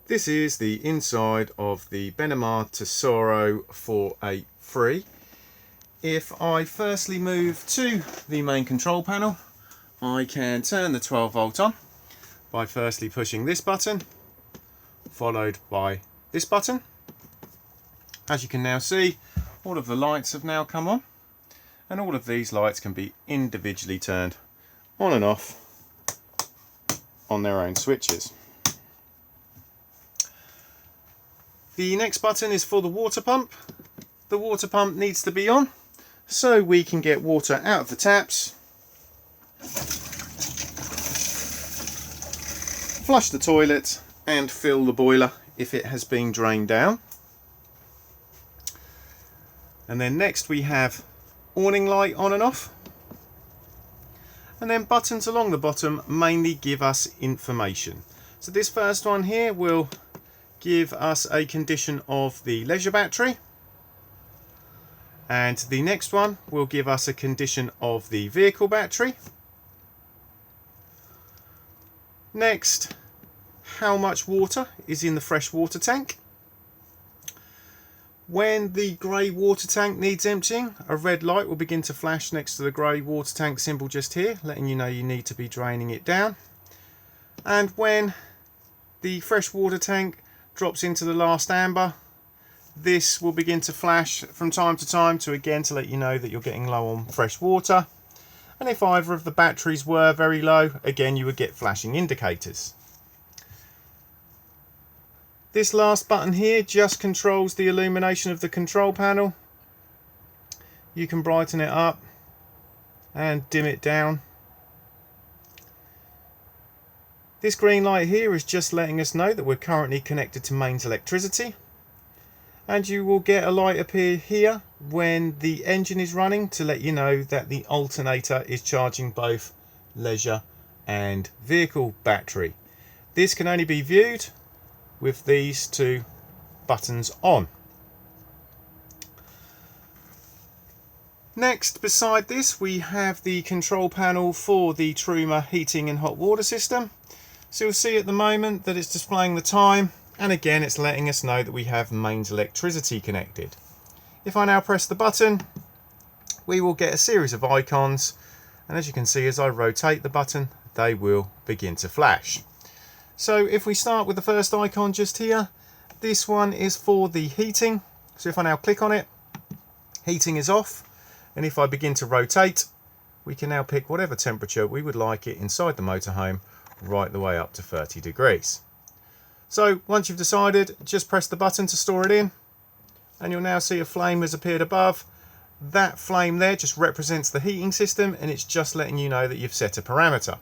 This is the inside of the Benimar Tessoro 483. If I firstly move to the main control panel, I can turn the 12 volt on by firstly pushing this button, followed by this button. As you can now see, all of the lights have now come on, and all of these lights can be individually turned on and off on their own switches. The next button is for the water pump. The water pump needs to be on so we can get water out of the taps, flush the toilet and fill the boiler if it has been drained down. And then next we have awning light on and off. And then buttons along the bottom mainly give us information. So this first one here will give us a condition of the leisure battery, and the next one will give us a condition of the vehicle battery. Next, how much water is in the fresh water tank. When the grey water tank needs emptying, a red light will begin to flash next to the grey water tank symbol just here, letting you know you need to be draining it down. And when the fresh water tank drops into the last amber, this will begin to flash from time to time to let you know that you're getting low on fresh water. And if either of the batteries were very low, again you would get flashing indicators. This last button here just controls the illumination of the control panel. You can brighten it up and dim it down. This green light here is just letting us know that we're currently connected to mains electricity, and you will get a light appear here when the engine is running to let you know that the alternator is charging both leisure and vehicle battery. This can only be viewed with these two buttons on. Next, beside this, we have the control panel for the Truma heating and hot water system. So you'll see at the moment that it's displaying the time, and again it's letting us know that we have mains electricity connected. If I now press the button, we will get a series of icons, and as you can see, as I rotate the button, they will begin to flash. So if we start with the first icon just here, this one is for the heating. So if I now click on it, heating is off, and if I begin to rotate, we can now pick whatever temperature we would like it inside the motorhome, right the way up to 30 degrees. So once you've decided, just press the button to store it in, and you'll now see a flame has appeared above. That flame there just represents the heating system, and it's just letting you know that you've set a parameter.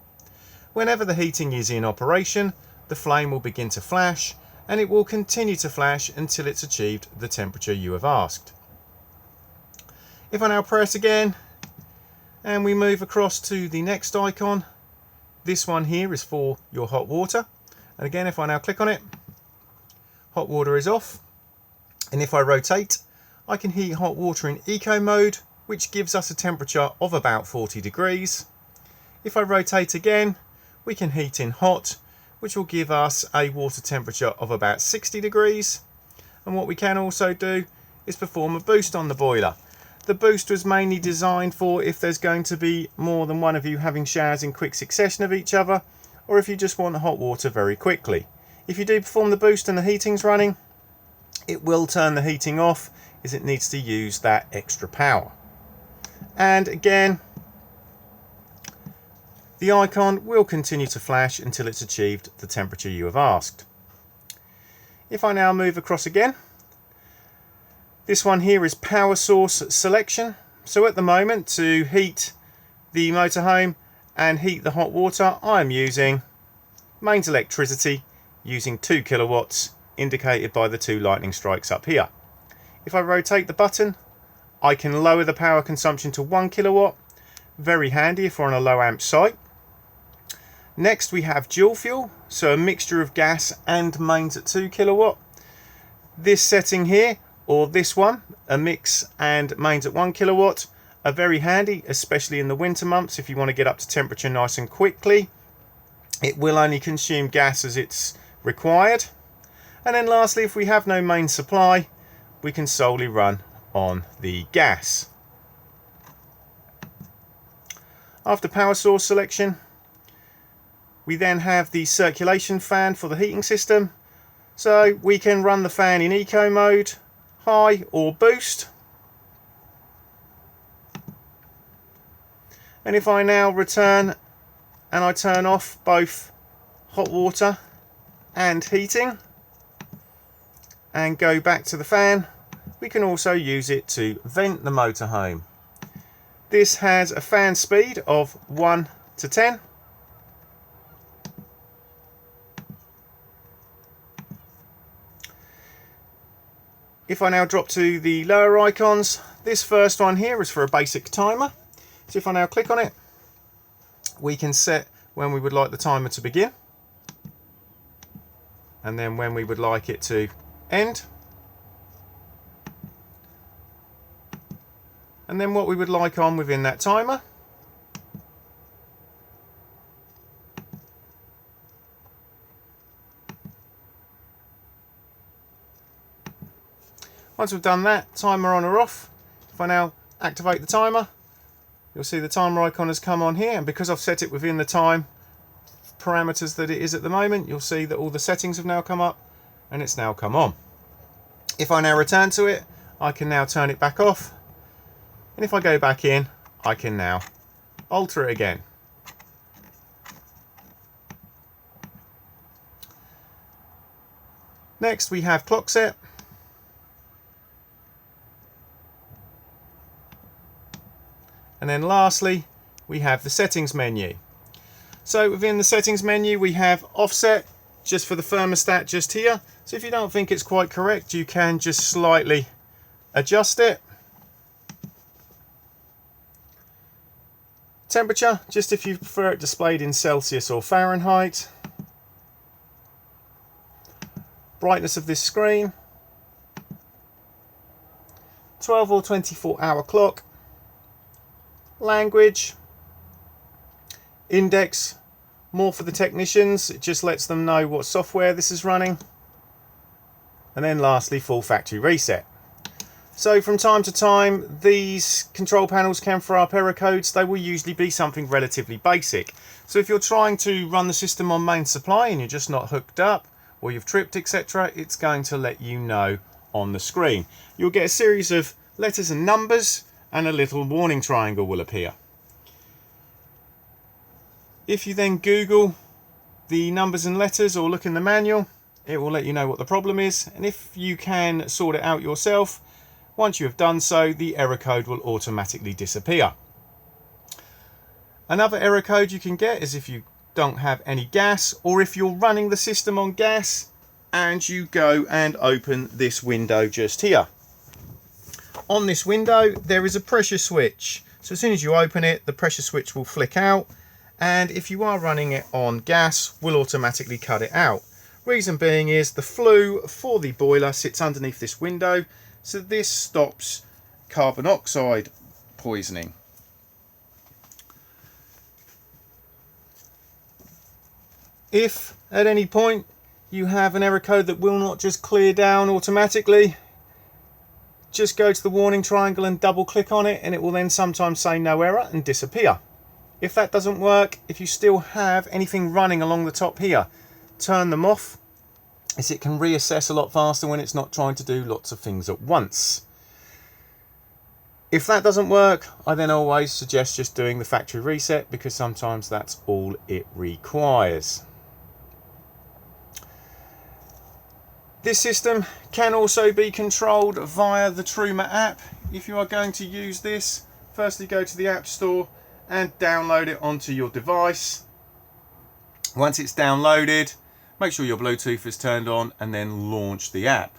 Whenever the heating is in operation, the flame will begin to flash, and it will continue to flash until it's achieved the temperature you have asked. If I now press again and we move across to the next icon, this one here is for your hot water, and again if I now click on it, hot water is off, and if I rotate, I can heat hot water in eco mode, which gives us a temperature of about 40 degrees. If I rotate again, we can heat in hot, which will give us a water temperature of about 60 degrees. And what we can also do is perform a boost on the boiler. The boost was mainly designed for if there's going to be more than one of you having showers in quick succession of each other, or if you just want hot water very quickly. If you do perform the boost and the heating's running, it will turn the heating off as it needs to use that extra power. And again, the icon will continue to flash until it's achieved the temperature you have asked. If I now move across again, this one here is power source selection. So at the moment, to heat the motorhome and heat the hot water, I am using mains electricity using 2 kilowatts, indicated by the 2 lightning strikes up here. If I rotate the button, I can lower the power consumption to 1 kilowatt. Very handy if we're on a low amp site. Next we have dual fuel, so a mixture of gas and mains at 2 kilowatt. This setting here, or this one, a mix and mains at 1 kilowatt, are very handy, especially in the winter months if you want to get up to temperature nice and quickly. It will only consume gas as it's required. And then lastly, if we have no main supply, we can solely run on the gas. After power source selection, we then have the circulation fan for the heating system. So we can run the fan in eco mode, high or boost. And if I now return and I turn off both hot water and heating and go back to the fan, we can also use it to vent the motorhome. This has a fan speed of 1 to 10. If I now drop to the lower icons, this first one here is for a basic timer. So if I now click on it, we can set when we would like the timer to begin and then when we would like it to end, and then what we would like on within that timer. Once we've done that, timer on or off, if I now activate the timer, you'll see the timer icon has come on here, and because I've set it within the time parameters that it is at the moment, you'll see that all the settings have now come up and it's now come on. If I now return to it, I can now turn it back off, and if I go back in, I can now alter it again. Next we have clock set. And then lastly, we have the settings menu. So within the settings menu, we have offset just for the thermostat just here. So if you don't think it's quite correct, you can just slightly adjust it. Temperature, just if you prefer it displayed in Celsius or Fahrenheit. Brightness of this screen. 12 or 24 hour clock. Language, index, more for the technicians, it just lets them know what software this is running, and then lastly full factory reset. So from time to time these control panels can throw up error codes. They will usually be something relatively basic. So if you're trying to run the system on main supply and you're just not hooked up or you've tripped, etc., it's going to let you know on the screen. You'll get a series of letters and numbers, and a little warning triangle will appear. If you then Google the numbers and letters or look in the manual, it will let you know what the problem is, and if you can sort it out yourself, once you have done so, the error code will automatically disappear. Another error code you can get is if you don't have any gas, or if you're running the system on gas and you go and open this window just here. On this window there is a pressure switch, so as soon as you open it the pressure switch will flick out, and if you are running it on gas will automatically cut it out. Reason being is the flue for the boiler sits underneath this window, so this stops carbon dioxide poisoning. If at any point you have an error code that will not just clear down automatically, just go to the warning triangle and double click on it, and it will then sometimes say no error and disappear. If that doesn't work, if you still have anything running along the top here, turn them off, as it can reassess a lot faster when it's not trying to do lots of things at once. If that doesn't work, I then always suggest just doing the factory reset, because sometimes that's all it requires. This system can also be controlled via the Truma app. If you are going to use this, firstly go to the App Store and download it onto your device. Once it's downloaded, make sure your Bluetooth is turned on and then launch the app.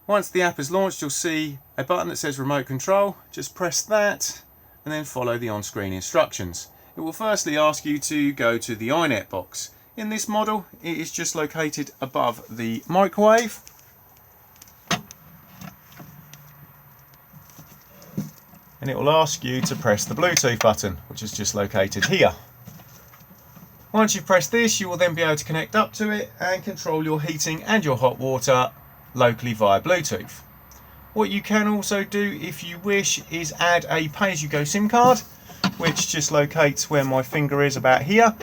Once the app is launched, you'll see a button that says Remote Control. Just press that and then follow the on-screen instructions. It will firstly ask you to go to the iNet box. In this model, it is just located above the microwave. And it will ask you to press the Bluetooth button, which is just located here. Once you've pressed this, you will then be able to connect up to it and control your heating and your hot water locally via Bluetooth. What you can also do, if you wish, is add a pay-as-you-go SIM card, which just locates where my finger is, about here.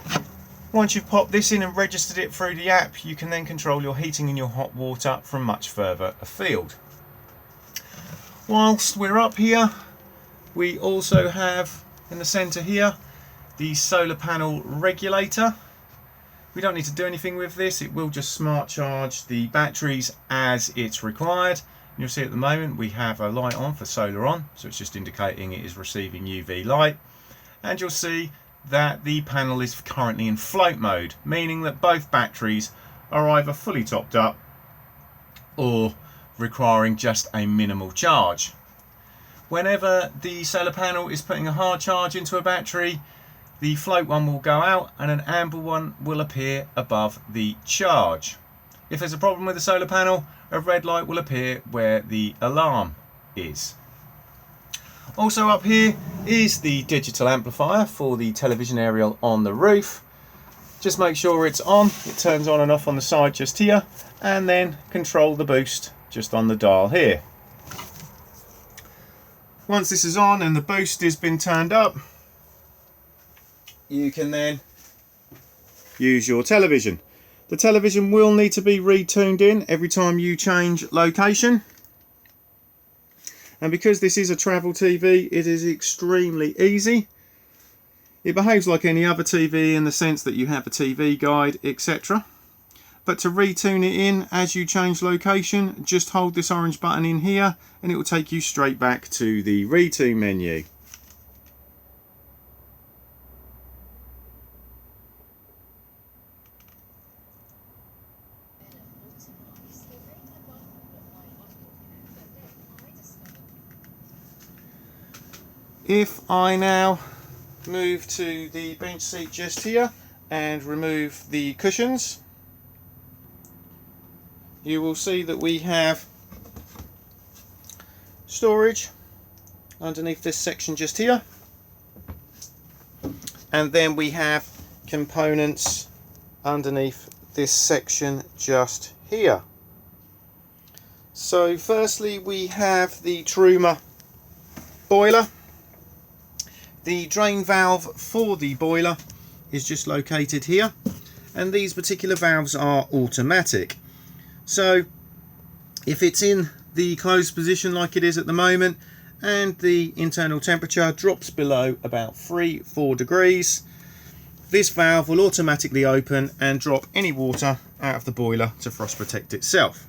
Once you've popped this in and registered it through the app, you can then control your heating and your hot water from much further afield. Whilst we're up here, we also have in the centre here the solar panel regulator. We don't need to do anything with this, it will just smart charge the batteries as it's required. And you'll see at the moment we have a light on for solar on, so it's just indicating it is receiving UV light. And you'll see that the panel is currently in float mode, meaning that both batteries are either fully topped up or requiring just a minimal charge. Whenever the solar panel is putting a hard charge into a battery, the float one will go out and an amber one will appear above the charge. If there's a problem with the solar panel, a red light will appear where the alarm is. Also up here is the digital amplifier for the television aerial on the roof. Just make sure it's on, it turns on and off on the side just here, and then control the boost just on the dial here. Once this is on and the boost has been turned up, you can then use your television. The television will need to be retuned in every time you change location. And because this is a travel TV, it is extremely easy. It behaves like any other TV in the sense that you have a TV guide, etc. But to retune it in as you change location, just hold this orange button in here and it will take you straight back to the retune menu. If I now move to the bench seat just here and remove the cushions, you will see that we have storage underneath this section just here, and then we have components underneath this section just here. So firstly we have the Truma boiler. The drain valve for the boiler is just located here, and these particular valves are automatic. So if it's in the closed position like it is at the moment and the internal temperature drops below about 3-4 degrees, this valve will automatically open and drop any water out of the boiler to frost protect itself.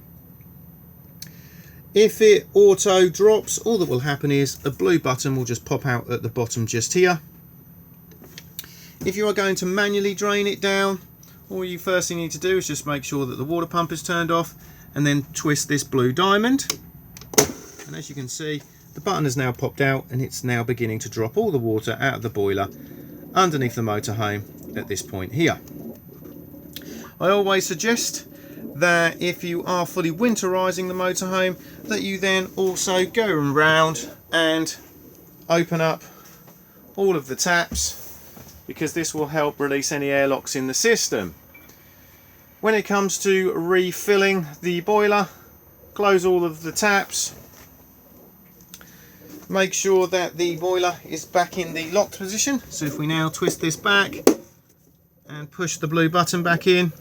If it auto drops, all that will happen is a blue button will just pop out at the bottom just here. If you are going to manually drain it down, all you firstly need to do is just make sure that the water pump is turned off and then twist this blue diamond. And as you can see, the button has now popped out and it's now beginning to drop all the water out of the boiler underneath the motorhome at this point here. I always suggest that if you are fully winterizing the motorhome, that you then also go around and open up all of the taps, because this will help release any airlocks in the system. When it comes to refilling the boiler, close all of the taps, make sure that the boiler is back in the locked position. So if we now twist this back and push the blue button back in,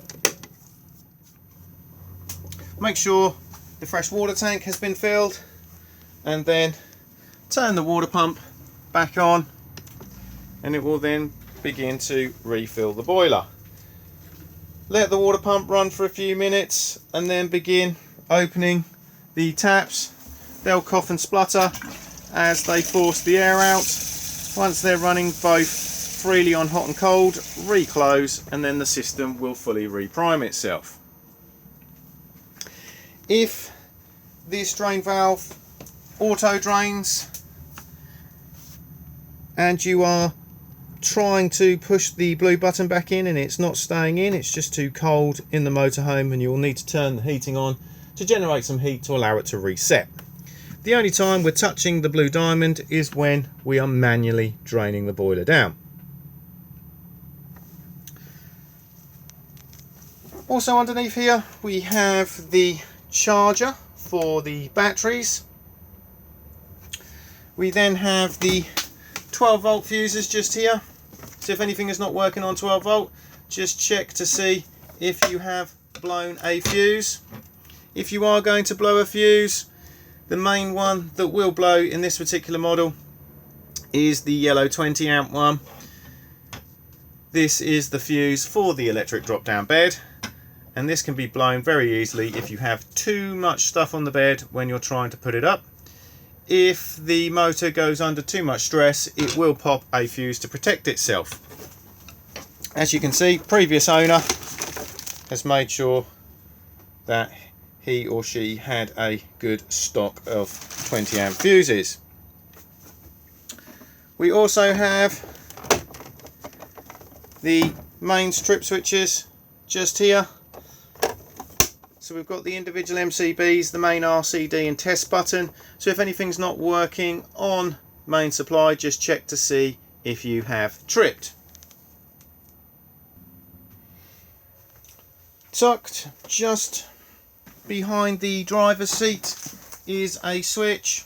make sure the fresh water tank has been filled, and then turn the water pump back on and it will then begin to refill the boiler. Let the water pump run for a few minutes and then begin opening the taps. They'll cough and splutter as they force the air out. Once they're running both freely on hot and cold, reclose, and then the system will fully reprime itself. If this drain valve auto drains and you are trying to push the blue button back in and it's not staying in, it's just too cold in the motorhome, and you will need to turn the heating on to generate some heat to allow it to reset. The only time we're touching the blue diamond is when we are manually draining the boiler down. Also underneath here we have the charger for the batteries. We then have the 12 volt fuses just here. So if anything is not working on 12 volt, just check to see if you have blown a fuse. If you are going to blow a fuse, the main one that will blow in this particular model is the yellow 20 amp one. This is the fuse for the electric drop down bed, and this can be blown very easily if you have too much stuff on the bed when you're trying to put it up. If the motor goes under too much stress, it will pop a fuse to protect itself. As you can see, previous owner has made sure that he or she had a good stock of 20 amp fuses. We also have the main strip switches just here. So we've got the individual MCBs, the main RCD and test button. So if anything's not working on main supply, just check to see if you have tripped. Tucked just behind the driver's seat is a switch.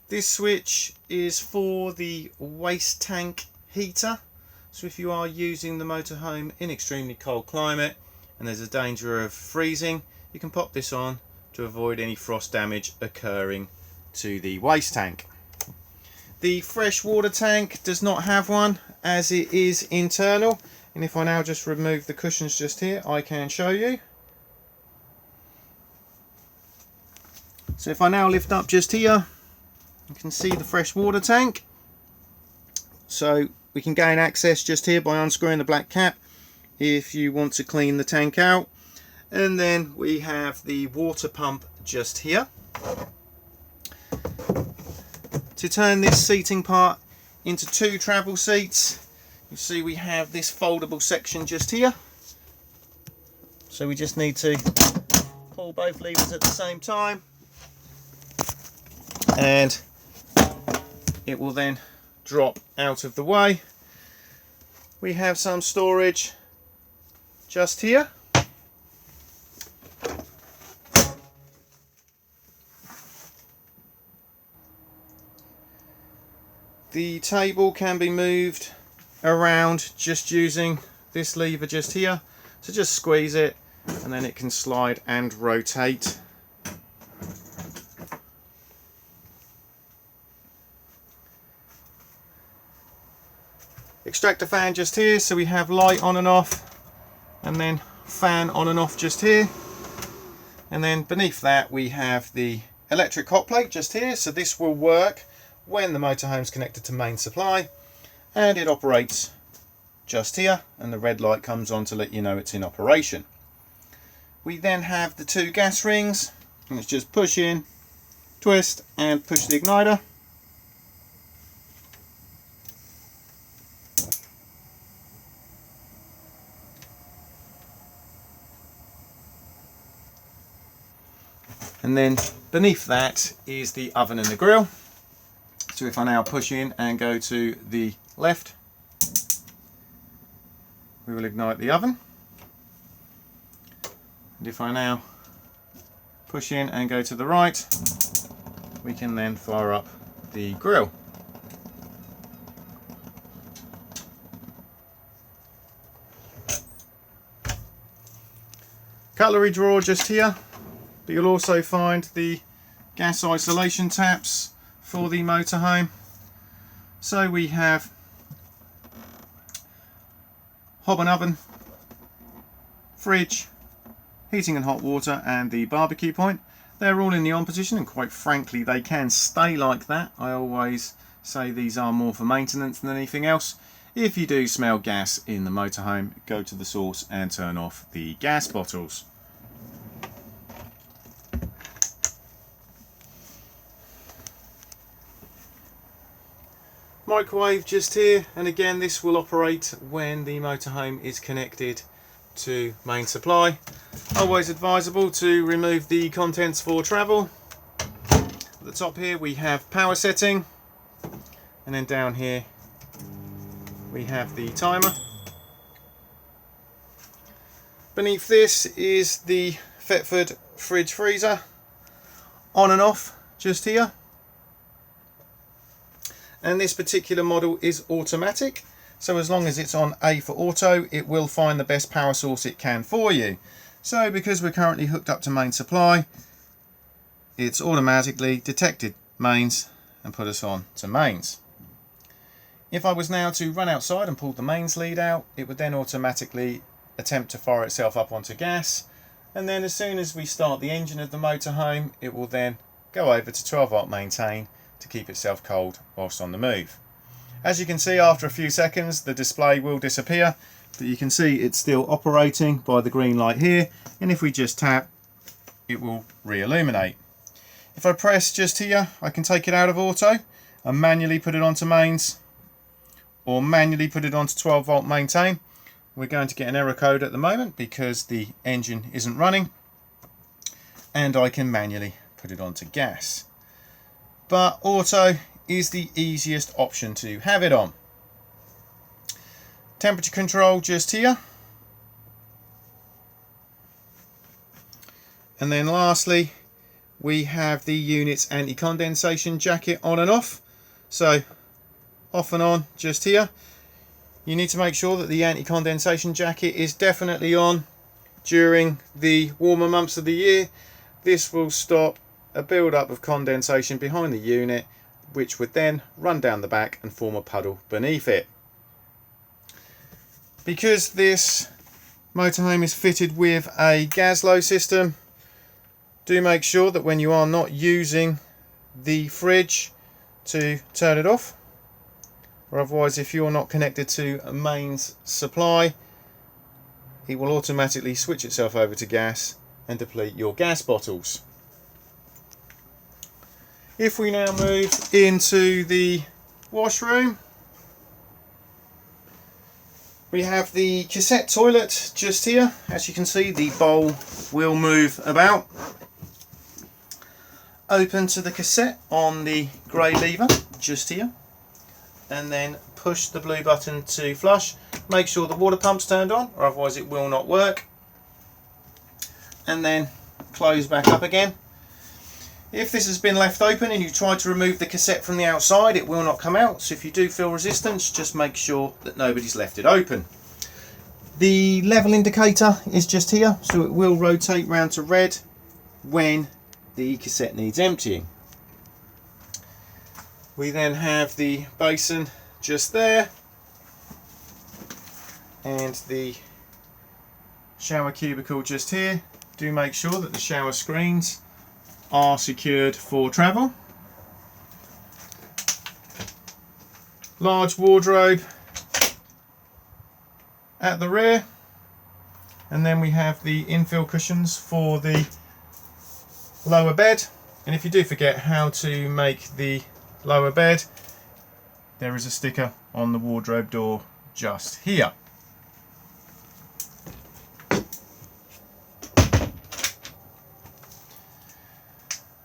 This switch is for the waste tank heater. So if you are using the motorhome in extremely cold climate and there's a danger of freezing, you can pop this on to avoid any frost damage occurring to the waste tank. The fresh water tank does not have one, as it is internal, and if I now just remove the cushions just here, I can show you. So if I now lift up just here, you can see the fresh water tank. So we can gain access just here by unscrewing the black cap if you want to clean the tank out. And then we have the water pump just here. To turn this seating part into two travel seats, you see we have this foldable section just here. So we just need to pull both levers at the same time, and it will then drop out of the way. We have some storage just here. The table can be moved around just using this lever just here. So just squeeze it and then it can slide and rotate. Extractor fan just here, so we have light on and off, and then fan on and off just here. And then beneath that we have the electric hot plate just here, so this will work when the motorhome's connected to main supply, and it operates just here, and the red light comes on to let you know it's in operation. We then have the two gas rings, and it's just push in, twist and push the igniter. And then beneath that is the oven and the grill. So if I now push in and go to the left, we will ignite the oven. And if I now push in and go to the right, we can then fire up the grill. Cutlery drawer just here. But you'll also find the gas isolation taps for the motorhome. So we have hob and oven, fridge, heating and hot water, and the barbecue point. They're all in the on position, and quite frankly they can stay like that. I always say these are more for maintenance than anything else. If you do smell gas in the motorhome, go to the source and turn off the gas bottles. Microwave just here, and again this will operate when the motorhome is connected to main supply. Always advisable to remove the contents for travel. At the top here we have power setting, and then down here we have the timer. Beneath this is the Thetford fridge freezer, on and off just here. And this particular model is automatic, so as long as it's on A for auto, it will find the best power source it can for you. So because we're currently hooked up to main supply, it's automatically detected mains and put us on to mains. If I was now to run outside and pull the mains lead out, it would then automatically attempt to fire itself up onto gas, and then as soon as we start the engine of the motorhome, it will then go over to 12 volt maintain to keep itself cold whilst on the move. As you can see, after a few seconds the display will disappear, but you can see it's still operating by the green light here, and if we just tap, it will re-illuminate. If I press just here, I can take it out of auto and manually put it onto mains, or manually put it onto 12 volt maintain. We're going to get an error code at the moment because the engine isn't running, and I can manually put it onto gas. But auto is the easiest option to have it on. Temperature control just here. And then lastly, we have the unit's anti-condensation jacket on and off. So off and on just here. You need to make sure that the anti-condensation jacket is definitely on during the warmer months of the year. This will stop a build-up of condensation behind the unit, which would then run down the back and form a puddle beneath it. Because this motorhome is fitted with a Gaslow system, do make sure that when you are not using the fridge to turn it off, or otherwise if you're not connected to a mains supply, it will automatically switch itself over to gas and deplete your gas bottles. If we now move into the washroom, we have the cassette toilet just here. As you can see, the bowl will move about. Open to the cassette on the grey lever just here, and then push the blue button to flush. Make sure the water pump's turned on, or otherwise it will not work. And then close back up again. If this has been left open and you try to remove the cassette from the outside, it will not come out. So if you do feel resistance, just make sure that nobody's left it open. The level indicator is just here, so it will rotate round to red when the cassette needs emptying. We then have the basin just there, and the shower cubicle just here. Do make sure that the shower screens are secured for travel. Large wardrobe at the rear, and then we have the infill cushions for the lower bed. And if you do forget how to make the lower bed, there is a sticker on the wardrobe door just here.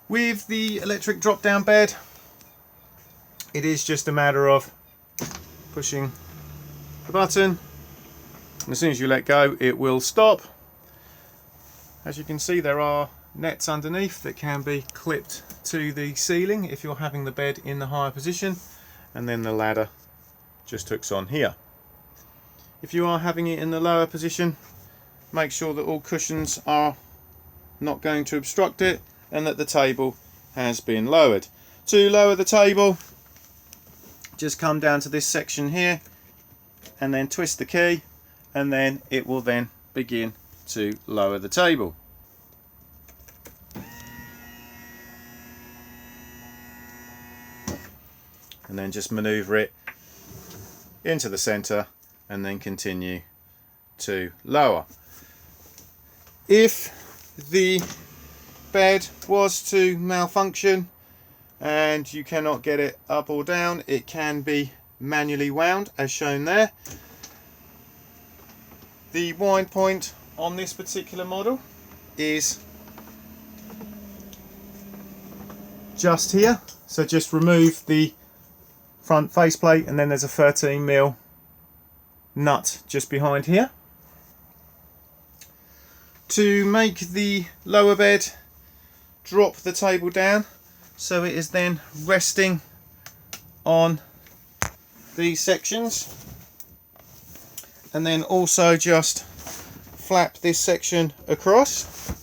With the electric drop down bed, it is just a matter of pushing the button, and as soon as you let go it will stop. As you can see, there are nets underneath that can be clipped to the ceiling if you're having the bed in the higher position, and then the ladder just hooks on here. If you are having it in the lower position, make sure that all cushions are not going to obstruct it and that the table has been lowered. To lower the table, just come down to this section here and then twist the key, and then it will then begin to lower the table. And then just maneuver it into the center and then continue to lower. If the bed was to malfunction and you cannot get it up or down, it can be manually wound as shown there. The wind point on this particular model is just here, so just remove the front faceplate and then there's a 13mm nut just behind here. To make the lower bed drop the table down so it is then resting on these sections, and then also just flap this section across,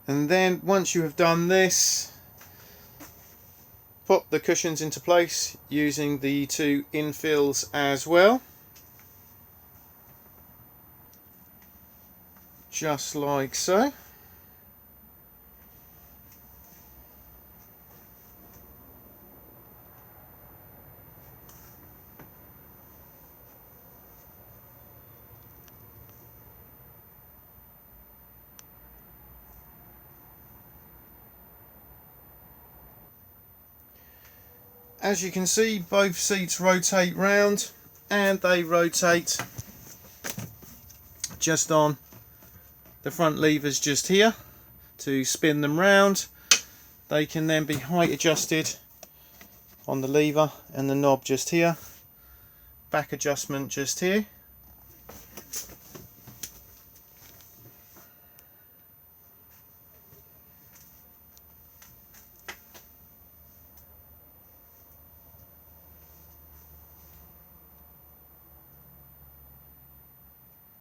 and then once you have done this, pop the cushions into place using the 2 infills as well, just like so. As you can see, both seats rotate round, and they rotate just on the front levers just here to spin them round. They can then be height adjusted on the lever and the knob just here, back adjustment just here.